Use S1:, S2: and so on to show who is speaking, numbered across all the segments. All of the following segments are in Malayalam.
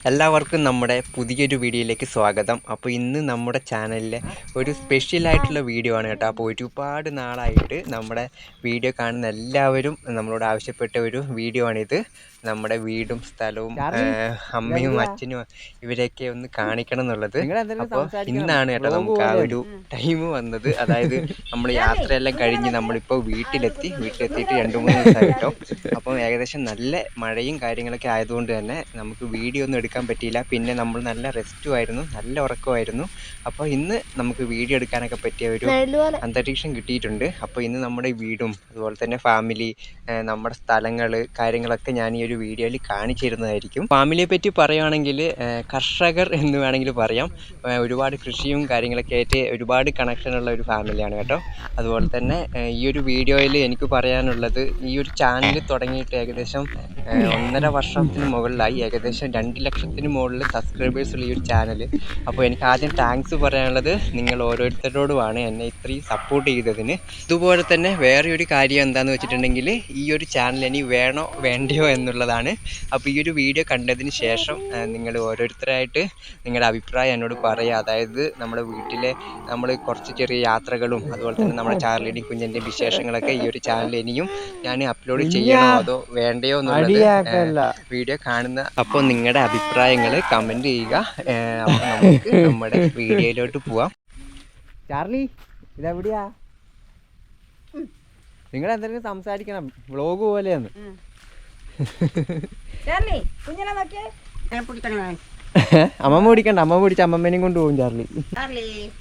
S1: എല്ലാവർക്കും നമ്മുടെ പുതിയൊരു വീഡിയോയിലേക്ക് സ്വാഗതം. അപ്പോൾ ഇന്ന് നമ്മുടെ ചാനലിലെ ഒരു സ്പെഷ്യലായിട്ടുള്ള വീഡിയോ ആണ് കേട്ടോ. അപ്പോൾ ഒരുപാട് നാളായിട്ട് നമ്മുടെ വീഡിയോ കാണുന്ന എല്ലാവരും നമ്മളോട് ആവശ്യപ്പെട്ട ഒരു വീഡിയോ ആണിത്. നമ്മുടെ വീടും സ്ഥലവും അമ്മയും അച്ഛനും ഇവരെയൊക്കെ ഒന്ന് കാണിക്കണം എന്നുള്ളത്. അപ്പോൾ ഇന്നാണ് കേട്ടോ നമുക്ക് ആ ഒരു ടൈം വന്നത്. അതായത് നമ്മൾ യാത്രയെല്ലാം കഴിഞ്ഞ് നമ്മളിപ്പോൾ വീട്ടിലെത്തിയിട്ട് 2-3 ദിവസമായിട്ടോ. അപ്പം ഏകദേശം നല്ല മഴയും കാര്യങ്ങളൊക്കെ ആയതുകൊണ്ട് തന്നെ നമുക്ക് വീഡിയോ ഒന്നും എടുക്കാൻ പറ്റിയില്ല. പിന്നെ നമ്മൾ നല്ല റെസ്റ്റും ആയിരുന്നു, നല്ല ഉറക്കമായിരുന്നു. അപ്പോൾ ഇന്ന് നമുക്ക് വീഡിയോ എടുക്കാനൊക്കെ പറ്റിയ ഒരു അന്തരീക്ഷം കിട്ടിയിട്ടുണ്ട്. അപ്പോൾ ഇന്ന് നമ്മുടെ വീടും അതുപോലെ തന്നെ ഫാമിലി, നമ്മുടെ സ്ഥലങ്ങൾ, കാര്യങ്ങളൊക്കെ ഞാൻ ഈ ഒരു വീഡിയോയിൽ കാണിച്ചു തരുന്നതായിരിക്കും. ഫാമിലിയെ പറ്റി പറയുകയാണെങ്കിൽ കർഷകർ എന്ന് വേണമെങ്കിൽ പറയാം. ഒരുപാട് കൃഷിയും കാര്യങ്ങളൊക്കെ ആയിട്ട് ഒരുപാട് കണക്ഷനുള്ള ഒരു ഫാമിലിയാണ് കേട്ടോ. അതുപോലെ തന്നെ ഈ ഒരു വീഡിയോയിൽ എനിക്ക് പറയാനുള്ളത്, ഈ ഒരു ചാനൽ തുടങ്ങിയിട്ട് ഏകദേശം 1.5 വർഷത്തിന് മുകളിലായി. ഏകദേശം 2 ലക്ഷത്തിന് മുകളിൽ സബ്സ്ക്രൈബേഴ്സുള്ള ഈ ഒരു ചാനൽ. അപ്പോൾ എനിക്ക് ആദ്യം താങ്ക്സ് പറയാനുള്ളത് നിങ്ങൾ ഓരോരുത്തരോടുമാണ്, എന്നെ ഇത്രയും സപ്പോർട്ട് ചെയ്തതിന്. ഇതുപോലെ തന്നെ വേറെ ഒരു കാര്യം എന്താണെന്ന് വെച്ചിട്ടുണ്ടെങ്കിൽ, ഈ ഒരു ചാനൽ ഇനി വേണോ വേണ്ടയോ എന്നുള്ളതാണ്. അപ്പോൾ ഈ ഒരു വീഡിയോ കണ്ടതിന് ശേഷം നിങ്ങൾ ഓരോരുത്തരായിട്ട് നിങ്ങളുടെ അഭിപ്രായം എന്നോട് പറയുക. അതായത് നമ്മുടെ വീട്ടിലെ നമ്മൾ കുറച്ച് ചെറിയ യാത്രകളും അതുപോലെ തന്നെ നമ്മുടെ ചാർലിയുടെയും കുഞ്ഞിൻ്റെയും വിശേഷങ്ങളൊക്കെ ഈ ഒരു ചാനൽ ഇനിയും ഞാൻ അപ്ലോഡ് ചെയ്യണോ അതോ വേണ്ടയോ എന്നുള്ളത് വീഡിയോ കാണുന്ന. അപ്പോൾ നിങ്ങളുടെ അഭിപ്രായങ്ങൾ കമൻറ്റ് ചെയ്യുക. അപ്പോൾ നമുക്ക് നമ്മുടെ വീഡിയോയിലോട്ട് പോവാം. ചാർലി ഇതെവിടെയാ? നിങ്ങൾ എന്തെങ്കിലും സംസാരിക്കണം, വ്ളോഗ് പോലെയാണ്. അമ്മമ്മ പിടിക്കണ്ട, അമ്മ പിടിച്ച് അമ്മമ്മേനെയും കൊണ്ട് പോകും ചാർലി.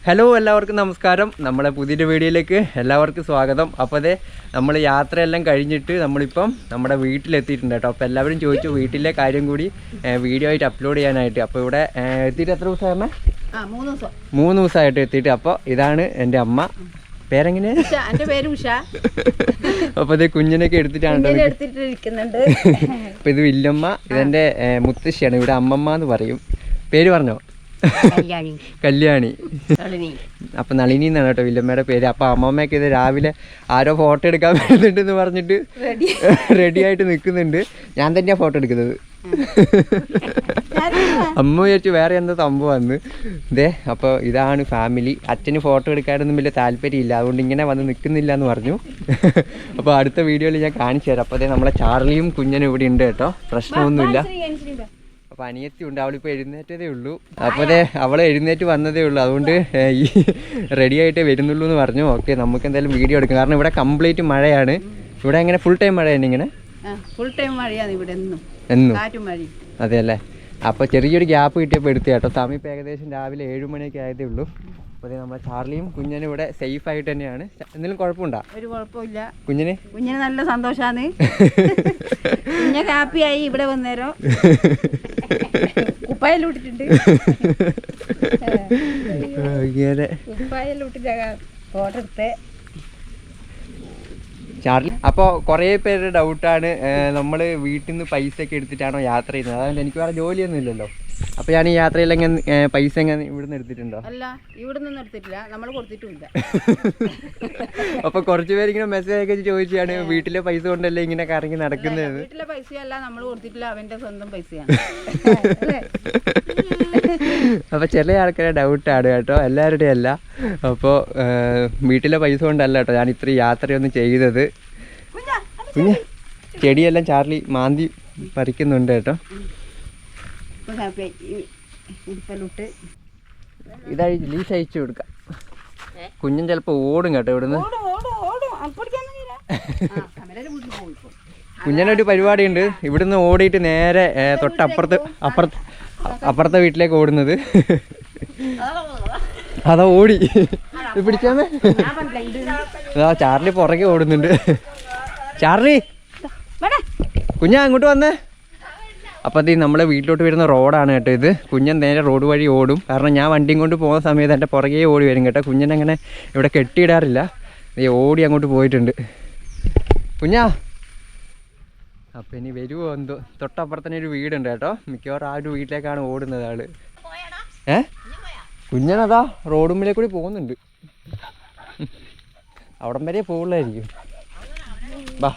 S1: ഹലോ, എല്ലാവർക്കും നമസ്കാരം. നമ്മളെ പുതിയൊരു വീഡിയോയിലേക്ക് എല്ലാവർക്കും സ്വാഗതം. അപ്പോൾ അതെ, നമ്മൾ യാത്രയെല്ലാം കഴിഞ്ഞിട്ട് നമ്മളിപ്പം നമ്മുടെ വീട്ടിലെത്തിയിട്ടുണ്ട് കേട്ടോ. അപ്പോൾ എല്ലാവരും ചോദിച്ചു വീട്ടിലെ കാര്യം കൂടി വീഡിയോ ആയിട്ട് അപ്ലോഡ് ചെയ്യാനായിട്ട്. അപ്പോൾ ഇവിടെ എത്തിയിട്ട് എത്ര ദിവസമായമ്മേ? 3 ദിവസമായിട്ട് എത്തിയിട്ട്. അപ്പോൾ ഇതാണ് എൻ്റെ അമ്മ. പേരെങ്ങനെ? എൻ്റെ പേര് ഉഷ. അപ്പോൾ ഇത് കുഞ്ഞിനൊക്കെ എടുത്തിട്ടാണ്. അപ്പോൾ ഇത് വില്ലമ്മ, ഇതെൻ്റെ മുത്തശ്ശിയാണ്. ഇവിടെ അമ്മമ്മ എന്ന് പറയും. പേര് പറഞ്ഞോ? കല്യാണി. അപ്പം നളിനി എന്നാണ് കേട്ടോ വില്ലമ്മയുടെ പേര്. അപ്പം അമ്മമ്മയൊക്കെ ഇത് രാവിലെ ആരോ ഫോട്ടോ എടുക്കാൻ വരുന്നുണ്ടെന്ന് പറഞ്ഞിട്ട് റെഡി ആയിട്ട് നിൽക്കുന്നുണ്ട്. ഞാൻ തന്നെയാണ് ഫോട്ടോ എടുക്കുന്നത്. അമ്മ വിചാരിച്ചു വേറെ എന്താ സംഭവമാണ് ഇതേ. അപ്പോൾ ഇതാണ് ഫാമിലി. അച്ഛന് ഫോട്ടോ എടുക്കാനൊന്നും വലിയ താല്പര്യമില്ല, അതുകൊണ്ട് ഇങ്ങനെ വന്ന് നിൽക്കുന്നില്ല എന്ന് പറഞ്ഞു. അപ്പോൾ അടുത്ത വീഡിയോയിൽ ഞാൻ കാണിച്ചു തരാം. അപ്പോൾ അതേ നമ്മളെ ചാർലിയും കുഞ്ഞനും ഇവിടെ ഉണ്ട് കേട്ടോ, പ്രശ്നമൊന്നുമില്ല. അപ്പോൾ അനിയത്തി ഉണ്ട്, അവളിപ്പോൾ എഴുന്നേറ്റതേ ഉള്ളൂ. അപ്പോൾ അതെ അവൾ എഴുന്നേറ്റ് വന്നതേ ഉള്ളൂ, അതുകൊണ്ട് ഈ റെഡി ആയിട്ടേ വരുന്നുള്ളൂ എന്ന് പറഞ്ഞു. ഓക്കെ, നമുക്ക് എന്തായാലും വീഡിയോ എടുക്കാം. കാരണം ഇവിടെ കംപ്ലീറ്റ് മഴയാണ്. ഇവിടെ എങ്ങനെ ഫുൾ ടൈം മഴയാണ്? ഇങ്ങനെ
S2: ഫുൾ ടൈം മഴയാണ് ഇവിടെ എന്നും.
S1: അതെ അല്ലേ. അപ്പോൾ ചെറിയൊരു ഗ്യാപ്പ് കിട്ടിയപ്പോൾ എടുത്തു കേട്ടോ. സമയം ഇപ്പോൾ ഏകദേശം രാവിലെ 7 മണിയൊക്കെ ആയതേ ഉള്ളൂ. അപ്പോൾ നമ്മളെ ചാർലിയും കുഞ്ഞനും ഇവിടെ സേഫ് ആയിട്ട് തന്നെയാണ്. എന്തെങ്കിലും കുഴപ്പമുണ്ടോ? ഒരു കുഴപ്പമില്ല. കുഞ്ഞിന് നല്ല സന്തോഷമാണ്. കുഞ്ഞ ഹാപ്പിയായി ഇവിടെ വന്നേരോ. കുപ്പായല്ലൂട്ടിട്ടുണ്ട്. കുപ്പായല്ലൂട്ടിട്ട് ഫോട്ടോ എടുത്തേ ചാർലി. അപ്പോൾ കുറേ പേരുടെ ഡൗട്ടാണ്, നമ്മൾ വീട്ടിൽ നിന്ന് പൈസ ഒക്കെ എടുത്തിട്ടാണോ യാത്ര ചെയ്യുന്നത്? അതുകൊണ്ട് എനിക്ക് വേറെ ജോലിയൊന്നും ഇല്ലല്ലോ. അപ്പോൾ ഞാൻ ഈ യാത്രയിൽ പൈസ എങ്ങനെ ഇവിടുന്ന് എടുത്തിട്ടുണ്ടോ?
S2: അല്ല, ഇവിടുന്ന് എടുത്തിട്ടില്ല, നമ്മൾ കൊടുത്തിട്ടുമില്ല.
S1: അപ്പോൾ കുറച്ച് പേര് ഇങ്ങനെ മെസ്സേജ് ഒക്കെ ചോദിച്ചാണ് വീട്ടിലെ പൈസ കൊണ്ടല്ലേ ഇങ്ങനെ കറങ്ങി നടക്കുന്നത്.
S2: വീട്ടിലെ പൈസയല്ല, നമ്മൾ കൊടുത്തിട്ടില്ല, അവൻ്റെ സ്വന്തം പൈസയാണ്.
S1: അപ്പോൾ ചില ആൾക്കാരെ ഡൗട്ടാണ് കേട്ടോ, എല്ലാവരുടെയും അല്ല. അപ്പോൾ വീട്ടിലെ പൈസ കൊണ്ടല്ല കേട്ടോ ഞാൻ ഇത്രയും യാത്രയൊന്നും ചെയ്തത്. പിന്നെ ചെടിയെല്ലാം ചാർലി മാന്തി പറിക്കുന്നുണ്ട് കേട്ടോ. ഇതായി ലീസ് അയച്ചു കൊടുക്കാം. കുഞ്ഞൻ ചിലപ്പോൾ ഓടും കേട്ടോ ഇവിടുന്ന്. കുഞ്ഞനൊരു പരിപാടിയുണ്ട്, ഇവിടുന്ന് ഓടിയിട്ട് നേരെ അപ്പുറത്തെ വീട്ടിലേക്ക് ഓടുന്നത്. അതാ ഓടി പിടിച്ചാമേ. അതാ ചാർലി പുറകെ ഓടുന്നുണ്ട്. ചാർലി കുഞ്ഞാ അങ്ങോട്ട് വന്നേ. അപ്പോൾ അത് നമ്മളെ വീട്ടിലോട്ട് വരുന്ന റോഡാണ് കേട്ടോ ഇത്. കുഞ്ഞൻ നേരെ റോഡ് വഴി ഓടും, കാരണം ഞാൻ വണ്ടിയും കൊണ്ട് പോകുന്ന സമയത്ത് എൻ്റെ പുറകെ ഓടി വരും കേട്ടോ. കുഞ്ഞനങ്ങനെ ഇവിടെ കെട്ടിയിടാറില്ല, ഓടി അങ്ങോട്ട് പോയിട്ടുണ്ട്. കുഞ്ഞാ അപ്പം ഇനി വരുമോ എന്തോ. തൊട്ടപ്പുറത്തന്നെ ഒരു വീടുണ്ട് കേട്ടോ, മിക്കവാറും ആ ഒരു വീട്ടിലേക്കാണ് ഓടുന്നത് ആള്. കുഞ്ഞനതാ റോഡുമ്പിലേ കൂടി പോകുന്നുണ്ട്. അവിടം വരെ പോകുള്ളായിരിക്കും. ബാ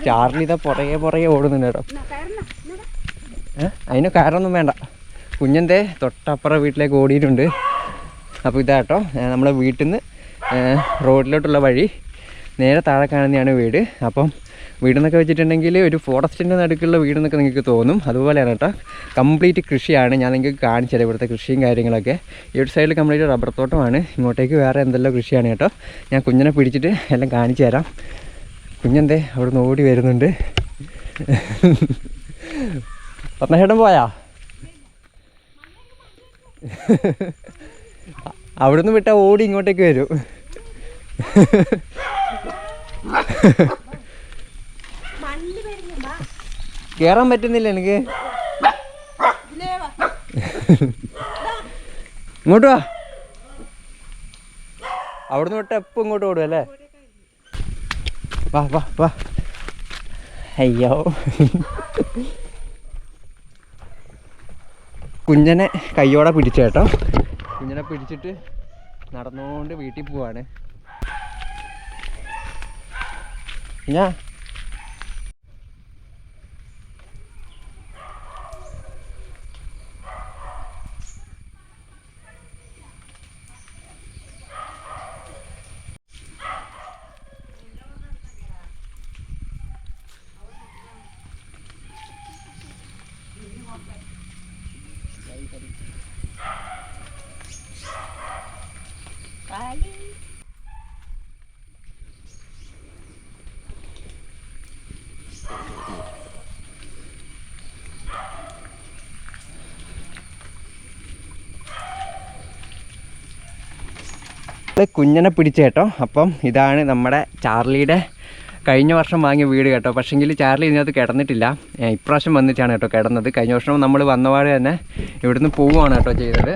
S1: ചാർലി ഇതാ പുറകെ ഓടുന്നുണ്ട് കേട്ടോ. അതിന് കയറൊന്നും വേണ്ട. കുഞ്ഞൻ്റെ തൊട്ടപ്പുറം വീട്ടിലേക്ക് ഓടിയിട്ടുണ്ട്. അപ്പോൾ ഇതാ കേട്ടോ നമ്മളെ വീട്ടിൽ നിന്ന് റോഡിലോട്ടുള്ള വഴി. നേരെ താഴെ കാണുന്നതാണ് വീട്. അപ്പം വീടെന്നൊക്കെ വെച്ചിട്ടുണ്ടെങ്കിൽ ഒരു ഫോറസ്റ്റിൻ്റെ നടുക്കുള്ള വീടെന്നൊക്കെ നിങ്ങൾക്ക് തോന്നും. അതുപോലെയാണ് കേട്ടോ. കംപ്ലീറ്റ് കൃഷിയാണ്. ഞാൻ നിങ്ങൾക്ക് കാണിച്ചത് ഇവിടുത്തെ കൃഷിയും കാര്യങ്ങളൊക്കെ. ഈ ഒരു സൈഡിൽ കംപ്ലീറ്റ് റബ്ബർ തോട്ടമാണ്. ഇങ്ങോട്ടേക്ക് വേറെ എന്തെല്ലാം കൃഷിയാണ് കേട്ടോ. ഞാൻ കുഞ്ഞിനെ പിടിച്ചിട്ട് എല്ലാം കാണിച്ചു തരാം. കുഞ്ഞെന്തേ അവിടെ നിന്ന് ഓടി വരുന്നുണ്ട്. പത്മശേട്ടൻ പോയാ? അവിടെ നിന്ന് വിട്ടാൽ ഓടി ഇങ്ങോട്ടേക്ക് വരും. കേറാൻ പറ്റുന്നില്ല എനിക്ക്. ഇങ്ങോട്ട് വാ. അവിടുന്ന് വിട്ടാൽ എപ്പോൾ ഇങ്ങോട്ട് ഓടും അല്ലേ? വാ വാ വാ. അയ്യോ, കുഞ്ഞനെ കയ്യോടെ പിടിച്ചു കേട്ടോ. കുഞ്ഞനെ പിടിച്ചിട്ട് നടന്നുകൊണ്ട് വീട്ടിൽ പോവാണ്. ഞാൻ കുഞ്ഞനെ പിടിച്ചു കേട്ടോ. അപ്പം ഇതാണ് നമ്മുടെ ചാർലിയുടെ കഴിഞ്ഞ വർഷം വാങ്ങിയ വീട് കേട്ടോ. പക്ഷേങ്കിൽ ചാർലി ഇതിനകത്ത് കിടന്നിട്ടില്ല. ഇപ്രാവശ്യം വന്നിട്ടാണ് കേട്ടോ കിടന്നത്. കഴിഞ്ഞ വർഷം നമ്മൾ വന്നപാട് തന്നെ ഇവിടുന്ന് പോവുകയാണ് കേട്ടോ ചെയ്തത്.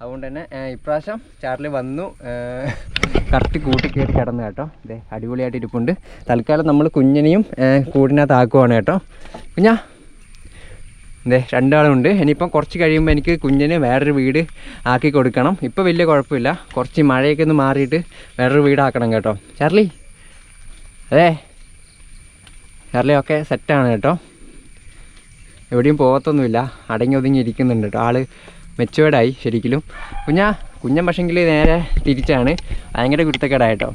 S1: അതുകൊണ്ട് തന്നെ ഇപ്രാവശ്യം ചാർലി വന്നു കറക്റ്റ് കൂട്ടി കയറി കിടന്നു കേട്ടോ. ഇതേ അടിപൊളിയായിട്ട് ഇരിപ്പുണ്ട്. തൽക്കാലം നമ്മൾ കുഞ്ഞിനെയും കൂടിനകത്ത് ആക്കുവാണ് കേട്ടോ. കുഞ്ഞാ ഇതേ രണ്ടാളുണ്ട്. ഇനിയിപ്പം കുറച്ച് കഴിയുമ്പോൾ എനിക്ക് കുഞ്ഞിന് വേറൊരു വീട് ആക്കി കൊടുക്കണം. ഇപ്പോൾ വലിയ കുഴപ്പമില്ല. കുറച്ച് മഴയൊക്കെ ഒന്ന് മാറിയിട്ട് വേറൊരു വീടാക്കണം കേട്ടോ. ചാർലി അതെ ചാർലി ഒക്കെ സെറ്റാണ് കേട്ടോ. എവിടെയും പോകത്തൊന്നുമില്ല. അടങ്ങി ഒതുങ്ങി ഇരിക്കുന്നുണ്ട് കേട്ടോ. ആൾ മെച്ചുവേർഡായി ശരിക്കും. കുഞ്ഞൻ പക്ഷെങ്കിൽ നേരെ തിരിച്ചാണ്. ഭയങ്കര കുരുത്തക്കേടായിട്ടോ.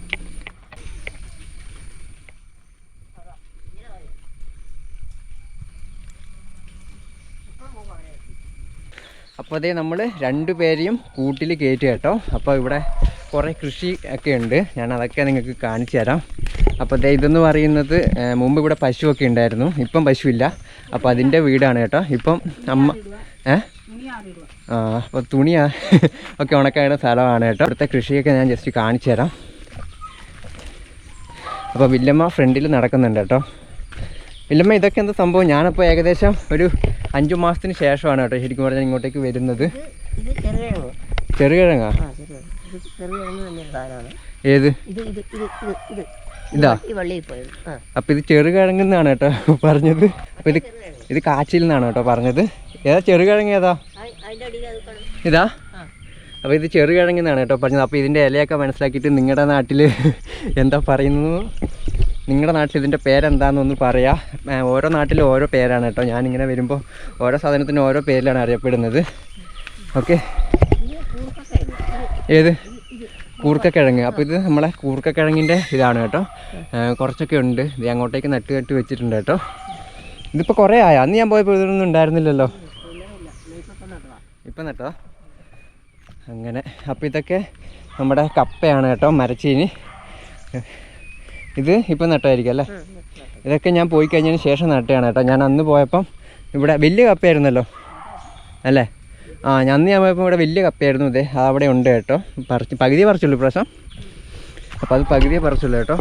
S1: അപ്പോൾ അതേ നമ്മൾ രണ്ടുപേരെയും കൂട്ടിൽ കയറ്റി കേട്ടോ. അപ്പോൾ ഇവിടെ കുറേ കൃഷി ഒക്കെ ഉണ്ട്. ഞാൻ അതൊക്കെ നിങ്ങൾക്ക് കാണിച്ചു തരാം. അപ്പോൾ അതേ ഇതെന്ന് പറയുന്നത് മുമ്പ് ഇവിടെ പശുവൊക്കെ ഉണ്ടായിരുന്നു. ഇപ്പം പശുവില്ല. അപ്പോൾ അതിൻ്റെ വീടാണ് കേട്ടോ. ഇപ്പം അമ്മ അപ്പോൾ തുണിയാ ഒക്കെ ഉണക്കാനുള്ള സ്ഥലമാണ് കേട്ടോ. ഇവിടുത്തെ കൃഷിയൊക്കെ ഞാൻ ജസ്റ്റ് കാണിച്ചു തരാം. അപ്പോൾ വില്ലമ്മ ഫ്രണ്ടിൽ നടക്കുന്നുണ്ട് കേട്ടോ. വില്ലമ്മ ഇതൊക്കെ എന്താ സംഭവം? ഞാനപ്പോൾ ഏകദേശം ഒരു 5 മാസത്തിന് ശേഷമാണ് കേട്ടോ ശരിക്കും പറഞ്ഞാൽ ഇങ്ങോട്ടേക്ക് വരുന്നത്. ചെറുകിഴങ്ങാ? ഏത് ഇതാ? അപ്പം ഇത് ചെറുകിഴങ്ങെന്നാണ് കേട്ടോ പറഞ്ഞത്. അപ്പം ഇത് കാച്ചിൽ നിന്നാണ് കേട്ടോ പറഞ്ഞത്. ഏതാ ചെറുകിഴങ്ങ്? ഏതാ ഇതാ? അപ്പോൾ ഇത് ചെറുകിഴങ്ങെന്നാണ് കേട്ടോ പറഞ്ഞത്. അപ്പോൾ ഇതിൻ്റെ ഇലയൊക്കെ മനസ്സിലാക്കിയിട്ട് നിങ്ങളുടെ നാട്ടിൽ എന്താ പറയുന്നത്, നിങ്ങളുടെ നാട്ടിൽ ഇതിൻ്റെ പേരെന്താണെന്നൊന്ന് പറയാം. ഓരോ നാട്ടിലും ഓരോ പേരാണ് കേട്ടോ. ഞാനിങ്ങനെ വരുമ്പോൾ ഓരോ സാധനത്തിനും ഓരോ പേരിലാണ് അറിയപ്പെടുന്നത്. ഓക്കെ. ഏത്? കൂർക്കക്കിഴങ്ങ്. അപ്പോൾ ഇത് നമ്മളെ കൂർക്കക്കിഴങ്ങിൻ്റെ ഇതാണ് കേട്ടോ. കുറച്ചൊക്കെ ഉണ്ട്. ഇത് അങ്ങോട്ടേക്ക് നട്ട് വെച്ചിട്ടുണ്ട് കേട്ടോ. ഇതിപ്പോൾ കുറേ ആയോ? അന്ന് ഞാൻ പോയപ്പോൾ ഇതൊന്നും ഉണ്ടായിരുന്നില്ലല്ലോ. ഇപ്പം നട്ടോ അങ്ങനെ. അപ്പോൾ ഇതൊക്കെ നമ്മുടെ കപ്പയാണ് കേട്ടോ, മരച്ചീനി. ഇത് ഇപ്പം നട്ടായിരിക്കും അല്ലേ? ഇതൊക്കെ ഞാൻ പോയി കഴിഞ്ഞതിന് ശേഷം നട്ടയാണ് കേട്ടോ. ഞാൻ അന്ന് പോയപ്പം ഇവിടെ വലിയ കപ്പയായിരുന്നല്ലോ അല്ലേ? അന്ന് ഞാൻ പോയപ്പോൾ ഇവിടെ വലിയ കപ്പയായിരുന്നു. ഇതേ അവിടെ ഉണ്ട് കേട്ടോ. പകുതിയെ പറിച്ചുള്ളൂ ഇപ്രാവശ്യം. അപ്പോൾ അത് പകുതിയെ പറിച്ചുള്ളൂ കേട്ടോ.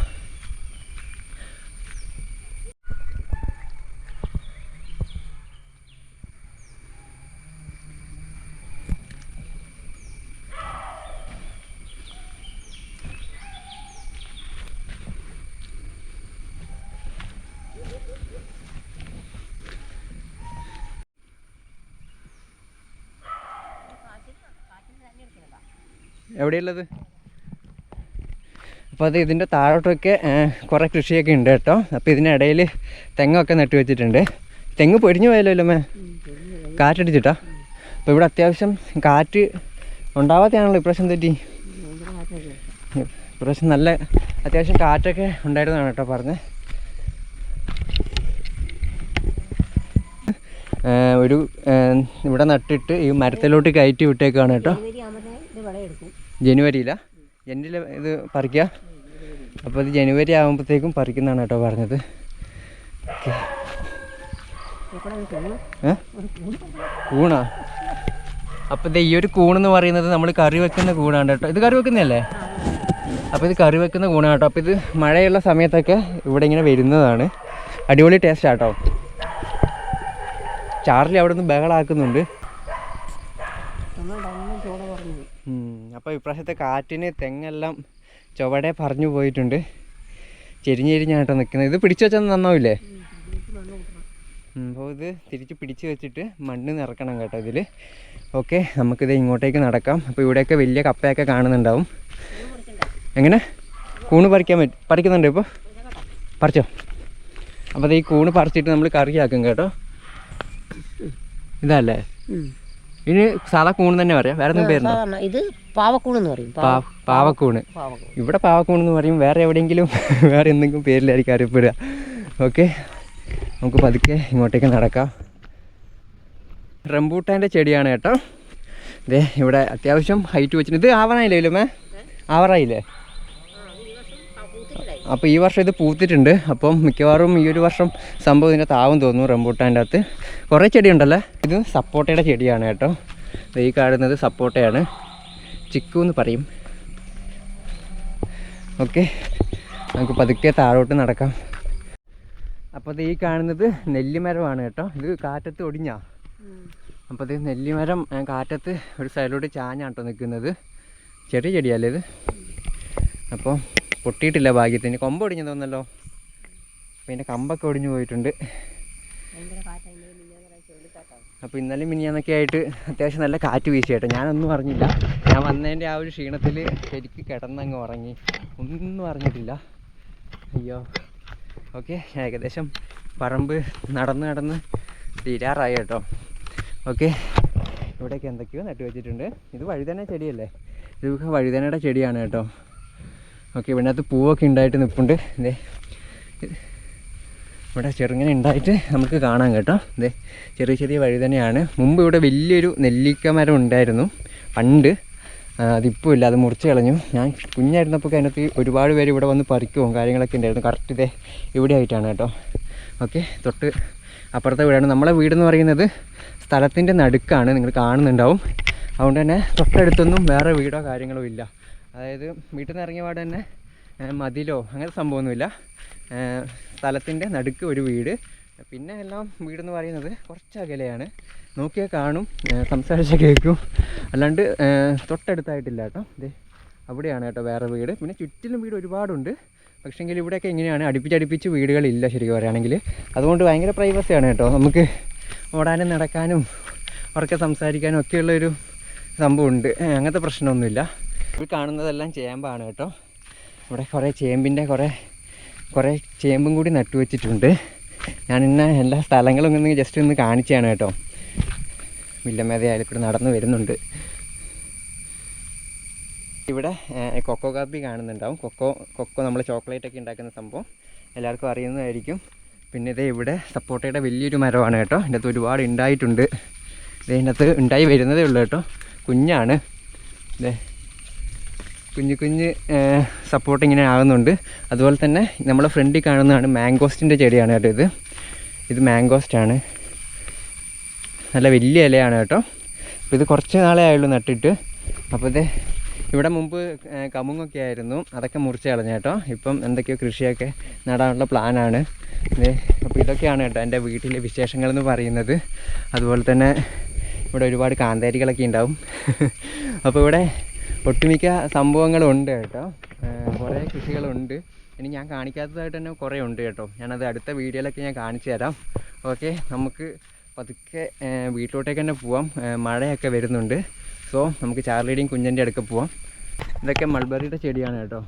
S1: എവിടെയുള്ളത്? അപ്പോൾ അത് ഇതിൻ്റെ താഴോട്ടൊക്കെ കുറേ കൃഷിയൊക്കെ ഉണ്ട് കേട്ടോ. അപ്പോൾ ഇതിനിടയിൽ തെങ്ങൊക്കെ നട്ടു വെച്ചിട്ടുണ്ട്. തെങ്ങ് പൊരിഞ്ഞു പോയല്ലോ അല്ലേ കാറ്റടിച്ചിട്ടാ? അപ്പോൾ ഇവിടെ അത്യാവശ്യം കാറ്റ് ഉണ്ടാവാത്തതാണല്ലോ ഇപ്രാവശ്യം തെറ്റി. ഇപ്രാവശ്യം നല്ല അത്യാവശ്യം കാറ്റൊക്കെ ഉണ്ടായിരുന്നതാണ് കേട്ടോ പറഞ്ഞത്. ഒരു ഇവിടെ നട്ടിട്ട് ഈ മരത്തിലോട്ട് കയറ്റി വിട്ടേക്കാണ് കേട്ടോ. ജനുവരിയിലാണ് എൻ്റെ ഇത് പറിക്കുക. അപ്പോൾ ഇത് ജനുവരി ആകുമ്പോഴത്തേക്കും പറിക്കുന്നതാണ് കേട്ടോ പറഞ്ഞത്. കൂണാ? അപ്പോൾ ഇത് ഈ ഒരു കൂണെന്ന് പറയുന്നത് നമ്മൾ കറി വെക്കുന്ന കൂണാണ് കേട്ടോ. ഇത് കറി വെക്കുന്നതല്ലേ? അപ്പോൾ ഇത് കറി വെക്കുന്ന കൂണാണ് കേട്ടോ. അപ്പോൾ ഇത് മഴയുള്ള സമയത്തൊക്കെ ഇവിടെ ഇങ്ങനെ വരുന്നതാണ്. അടിപൊളി ടേസ്റ്റ് ആട്ടോ. ചാർലി അവിടെ നിന്ന് ബഹളാക്കുന്നുണ്ട്. അപ്പോൾ ഇപ്രാവശ്യത്തെ കാറ്റിന് തെങ്ങെല്ലാം ചുവടെ പറഞ്ഞു പോയിട്ടുണ്ട്. ചെരിഞ്ഞെരിഞ്ഞാട്ടോ നിൽക്കുന്നത്. ഇത് പിടിച്ചു വെച്ചാൽ നന്നാവില്ലേ? അപ്പോൾ ഇത് തിരിച്ച് പിടിച്ച് വെച്ചിട്ട് മണ്ണ് നിറക്കണം കേട്ടോ ഇതിൽ. ഓക്കെ, നമുക്കിത് ഇങ്ങോട്ടേക്ക് നടക്കാം. അപ്പോൾ ഇവിടെയൊക്കെ വലിയ കപ്പയൊക്കെ കാണുന്നുണ്ടാവും. എങ്ങനെ കൂണ് പറിക്കുന്നുണ്ട് ഇപ്പോൾ? പറിച്ചോ? അപ്പോൾ അത് ഈ കൂണ് പറിച്ചിട്ട് നമ്മൾ കറിയാക്കും കേട്ടോ. ഇതല്ലേ? ഇനി സാധാ കൂണ് തന്നെ പറയാം, വേറെ ഒന്നും പേരുണ്ടോ?
S3: ഇത് പാവക്കൂണെന്ന് പറയും.
S1: പാവക്കൂണ്. ഇവിടെ പാവക്കൂണെന്ന് പറയും. വേറെ എവിടെയെങ്കിലും വേറെ എന്തെങ്കിലും പേരിലായിരിക്കും അറിയപ്പെടുക. ഓക്കെ, നമുക്ക് പതുക്കെ ഇങ്ങോട്ടേക്ക് നടക്കാം. റംബൂട്ടാൻ്റെ ചെടിയാണ് കേട്ടോ. ഇതേ ഇവിടെ അത്യാവശ്യം ഹൈറ്റ് വെച്ചിട്ട്. ഇത് ആവറായില്ലേ ഇല്ലമ്മേ? ആവറായില്ലേ? അപ്പോൾ ഈ വർഷം ഇത് പൂത്തിട്ടുണ്ട്. അപ്പം മിക്കവാറും ഈ ഒരു വർഷം സംഭവം ഇതിൻ്റെ താവും തോന്നുന്നു. റംബൂട്ടാൻ്റെ അകത്ത് കുറേ ചെടിയുണ്ടല്ലേ. ഇത് സപ്പോട്ടയുടെ ചെടിയാണ് കേട്ടോ. ഈ കാണുന്നത് സപ്പോട്ടയാണ്, ചിക്കു എന്ന് പറയും. ഓക്കെ, നമുക്ക് പതുക്കെ താഴോട്ട് നടക്കാം. അപ്പോൾ ഇത് ഈ കാണുന്നത് നെല്ലിമരമാണ് കേട്ടോ. ഇത് കാറ്റത്ത് ഒടിഞ്ഞാ. അപ്പോൾ ഇത് നെല്ലിമരം കാറ്റത്ത് ഒരു സൈഡിലോട്ട് ചാഞ്ഞാണ് കേട്ടോ നിൽക്കുന്നത്. ചെറിയ ചെടിയല്ലേ ഇത്? അപ്പോൾ പൊട്ടിയിട്ടില്ല ഭാഗ്യത്തിന്. കൊമ്പ് ഒടിഞ്ഞു തോന്നല്ലോ. അപ്പോൾ ഇതിൻ്റെ കമ്പൊക്കെ ഒടിഞ്ഞു പോയിട്ടുണ്ട്. അപ്പോൾ ഇന്നലെ മിനിഞ്ഞാന്നൊക്കെ ആയിട്ട് അത്യാവശ്യം നല്ല കാറ്റ് വീശി കേട്ടോ. ഞാനൊന്നും അറിഞ്ഞില്ല. ഞാൻ വന്നതിൻ്റെ ആ ഒരു ക്ഷീണത്തിൽ ശരിക്ക് കിടന്നങ്ങ് ഉറങ്ങി. ഒന്നും അറിഞ്ഞിട്ടില്ല. അയ്യോ. ഓക്കെ, ഏകദേശം പറമ്പ് നടന്ന് തീരാറായി കേട്ടോ. ഓക്കെ, ഇവിടെയൊക്കെ എന്തൊക്കെയോ നട്ടു വെച്ചിട്ടുണ്ട്. ഇത് വഴുതന ചെടിയല്ലേ? ഇത് വഴുതനയുടെ ചെടിയാണ് കേട്ടോ. ഓക്കെ, ഇതിനകത്ത് പൂവൊക്കെ ഉണ്ടായിട്ട് നിൽപ്പുണ്ട്. ഇതേ ഇവിടെ ചെറുങ്ങനെ ഉണ്ടായിട്ട് നമുക്ക് കാണാം കേട്ടോ. ഇതേ ചെറിയ വഴുതനയാണ്. മുമ്പ് ഇവിടെ വലിയൊരു നെല്ലിക്ക മരം ഉണ്ടായിരുന്നു പണ്ട്. അതിപ്പോൾ ഇല്ല, അത് മുറിച്ച് കളഞ്ഞു. ഞാൻ കുഞ്ഞായിരുന്നപ്പോൾ അതിനകത്ത് ഒരുപാട് പേര് ഇവിടെ വന്ന് പറിക്കുകയും കാര്യങ്ങളൊക്കെ ഉണ്ടായിരുന്നു. കറക്റ്റ് ഇതേ ഇവിടെ ആയിട്ടാണ് കേട്ടോ. ഓക്കെ, തൊട്ട് അപ്പുറത്തെ വീടാണ്. നമ്മളെ വീടെന്ന് പറയുന്നത് സ്ഥലത്തിൻ്റെ നടുക്കാണ്, നിങ്ങൾ കാണുന്നുണ്ടാവും. അതുകൊണ്ട് തന്നെ തൊട്ടടുത്തൊന്നും വേറെ വീടോ കാര്യങ്ങളോ ഇല്ല. അതായത് വീട്ടിൽ നിന്ന് ഇറങ്ങിയ പാടെ തന്നെ മതിലോ അങ്ങനത്തെ സംഭവമൊന്നുമില്ല. സ്ഥലത്തിൻ്റെ നടുക്ക് ഒരു വീട്. പിന്നെ എല്ലാം വീടെന്ന് പറയുന്നത് കുറച്ച് അകലെയാണ്. നോക്കിയാൽ കാണും, സംസാരിച്ചാൽ കേൾക്കും. അല്ലാണ്ട് തൊട്ടടുത്തായിട്ടില്ല കേട്ടോ. ഇതേ അവിടെയാണ് കേട്ടോ വേറെ വീട്. പിന്നെ ചുറ്റിലും വീട് ഒരുപാടുണ്ട്. പക്ഷേങ്കിൽ ഇവിടെയൊക്കെ ഇങ്ങനെയാണ്, അടുപ്പിച്ചടുപ്പിച്ച് വീടുകളില്ല ശരിക്കും പറയുകയാണെങ്കിൽ. അതുകൊണ്ട് ഭയങ്കര പ്രൈവസിയാണ് കേട്ടോ. നമുക്ക് ഓടാനും നടക്കാനും ഉറക്കെ സംസാരിക്കാനും ഒക്കെയുള്ളൊരു സംഭവമുണ്ട്. അങ്ങനത്തെ പ്രശ്നമൊന്നുമില്ല. ഇവിടെ കാണുന്നതെല്ലാം ചേമ്പാണ് കേട്ടോ. ഇവിടെ കുറേ ചേമ്പിൻ്റെ കുറേ ചേമ്പും കൂടി നട്ടു വെച്ചിട്ടുണ്ട്. ഞാനിന്ന് എല്ലാ സ്ഥലങ്ങളും ഒന്ന് ജസ്റ്റ് ഒന്ന് കാണിച്ചാണ് കേട്ടോ. വില്ലമേത അയൽക്കൂടെ നടന്നു വരുന്നുണ്ട്. ഇവിടെ കൊക്കോ കാപ്പി കാണുന്നുണ്ടാവും. കൊക്കോ നമ്മൾ ചോക്ലേറ്റൊക്കെ ഉണ്ടാക്കുന്ന സംഭവം എല്ലാവർക്കും അറിയുന്നതായിരിക്കും. പിന്നെ ഇതേ ഇവിടെ സപ്പോട്ടയുടെ വലിയൊരു മരമാണ് കേട്ടോ. ഇതിൻ്റെ അകത്ത് ഒരുപാട് ഉണ്ടായിട്ടുണ്ട്. ഇതിനകത്ത് ഉണ്ടായി വരുന്നതേ ഉള്ളൂ കേട്ടോ. കുഞ്ഞാണ്. ഇതേ കുഞ്ഞ് സപ്പോർട്ട് ഇങ്ങനെ ആകുന്നുണ്ട്. അതുപോലെ തന്നെ നമ്മളെ ഫ്രണ്ടിൽ കാണുന്നതാണ് മാംഗോസ്റ്റിൻ്റെ ചെടിയാണ് കേട്ടോ. ഇത് മാംഗോസ്റ്റാണ്. നല്ല വലിയ ഇലയാണ് കേട്ടോ. അപ്പോൾ ഇത് കുറച്ച് നാളേ ആയുള്ളൂ നട്ടിട്ട്. അപ്പോൾ ഇത് ഇവിടെ മുമ്പ് കമുങ്ങൊക്കെ ആയിരുന്നു, അതൊക്കെ മുറിച്ച് കളഞ്ഞ കേട്ടോ. ഇപ്പം എന്തൊക്കെയോ കൃഷിയൊക്കെ നടാനുള്ള പ്ലാനാണ്. അപ്പോൾ ഇതൊക്കെയാണ് കേട്ടോ എൻ്റെ വീട്ടിലെ വിശേഷങ്ങളെന്ന് പറയുന്നത്. അതുപോലെ തന്നെ ഇവിടെ ഒരുപാട് കാന്താരികളൊക്കെ ഉണ്ടാവും. അപ്പോൾ ഇവിടെ ഒട്ടുമിക്ക സംഭവങ്ങളുണ്ട് കേട്ടോ. കുറേ കൃഷികളുണ്ട്. ഇനി ഞാൻ കാണിക്കാത്തതായിട്ട് തന്നെ കുറേ ഉണ്ട് കേട്ടോ. ഞാനത് അടുത്ത വീഡിയോയിലൊക്കെ ഞാൻ കാണിച്ചു തരാം. ഓക്കെ, നമുക്ക് പതുക്കെ വീട്ടിലോട്ടേക്ക് തന്നെ പോവാം. മഴയൊക്കെ വരുന്നുണ്ട്. സോ നമുക്ക് ചാർലിയുടെയും കുഞ്ഞൻ്റെ അടുക്ക പോവാം. ഇതൊക്കെ മൾബറിയുടെ ചെടിയാണ് കേട്ടോ.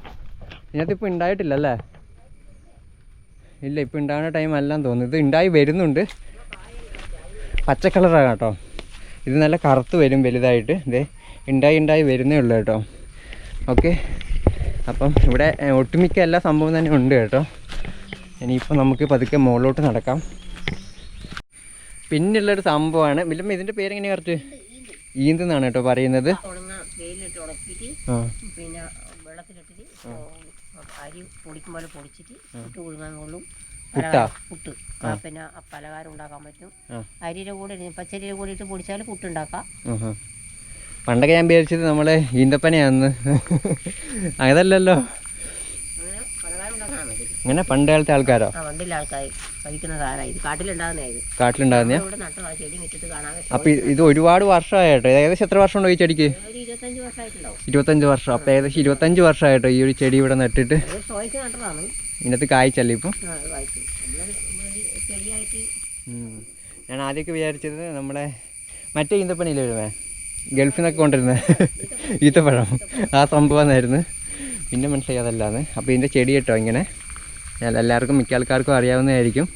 S1: ഇതിനകത്തിപ്പോൾ ഉണ്ടായിട്ടില്ല അല്ലേ? ഇല്ല, ഇപ്പോൾ ഉണ്ടാകുന്ന ടൈം അല്ലാന്ന് തോന്നുന്നു. ഇത് ഉണ്ടായി വരുന്നുണ്ട്. പച്ച കളറാണ് കേട്ടോ. ഇത് നല്ല കറുത്ത് വരും വലുതായിട്ട്. ഇത് ഉണ്ടായി വരുന്നേ ഉള്ളൂ കേട്ടോ. ഓക്കെ, അപ്പം ഇവിടെ ഒട്ടുമിക്ക എല്ലാ സംഭവം തന്നെ ഉണ്ട് കേട്ടോ. ഇനിയിപ്പോൾ നമുക്ക് പതുക്കെ മുകളിലോട്ട് നടക്കാം. പിന്നുള്ളൊരു സംഭവമാണ് വില്ലമ്മ, ഇതിൻ്റെ പേരെങ്ങനെ കറക്റ്റ്? ഈന്തെന്നാണ് കേട്ടോ പറയുന്നത്.
S3: വെയിലിട്ട് ഉണക്കിയിട്ട് പിന്നെ വെള്ളത്തിലിട്ടിട്ട് അരി പൊടിക്കുമ്പോൾ പൊടിച്ചിട്ട് പുട്ട് പുഴുങ്ങാൻ കൊള്ളും. പുട്ട് പിന്നെ പലഹാരം ഉണ്ടാക്കാൻ പറ്റും. അരിയുടെ കൂടെ പച്ചരിയുടെ കൂടെ ഇട്ട് പൊടിച്ചാൽ പുട്ടുണ്ടാക്കാം.
S1: പണ്ടൊക്കെ ഞാൻ വിചാരിച്ചത് നമ്മളെ ഈന്തപ്പനയാന്ന്. അതല്ലല്ലോ, അങ്ങനെ പണ്ട് കാലത്തെ ആൾക്കാരോ?
S3: പണ്ടില്ല ആൾക്കാർ കഴിക്കുന്ന സാധനമാണ് ഇത്.
S1: കാട്ടിലുണ്ടാകുന്ന.
S3: ചെടി മിറ്റത്ത് കാണാൻ.
S1: അപ്പൊ ഇത് ഒരുപാട് വർഷമായിട്ടോ. ഏകദേശം എത്ര വർഷം ഉണ്ടോ ഈ ചെടിക്ക്?
S3: 25 വർഷമായിട്ടുണ്ടാവും.
S1: 25 വർഷം. അപ്പൊ ഏകദേശം 25 വർഷമായിട്ടോ ഈ ഒരു ചെടി ഇവിടെ നട്ടിട്ട്.
S3: നട്ടതാണ്.
S1: ഇതിനകത്ത് കായ്ച്ചല്ലേ ഇപ്പം?
S3: ചെടിയായിട്ട്.
S1: ഞാൻ ആദ്യമൊക്കെ വിചാരിച്ചത് നമ്മളെ മറ്റേ ഈന്തപ്പനയില്ലേ വരുമേ, ഗൾഫിൽ നിന്നൊക്കെ കൊണ്ടിരുന്നത് ഈത്തപ്പഴം, ആ സംഭവമായിരുന്നു. പിന്നെ മനസ്സിലായി അതല്ലാന്ന്. അപ്പോൾ ഇതിൻ്റെ ചെടി കേട്ടോ ഇങ്ങനെ എല്ലാവർക്കും മിക്ക ആൾക്കാർക്കും അറിയാവുന്നതായിരിക്കും.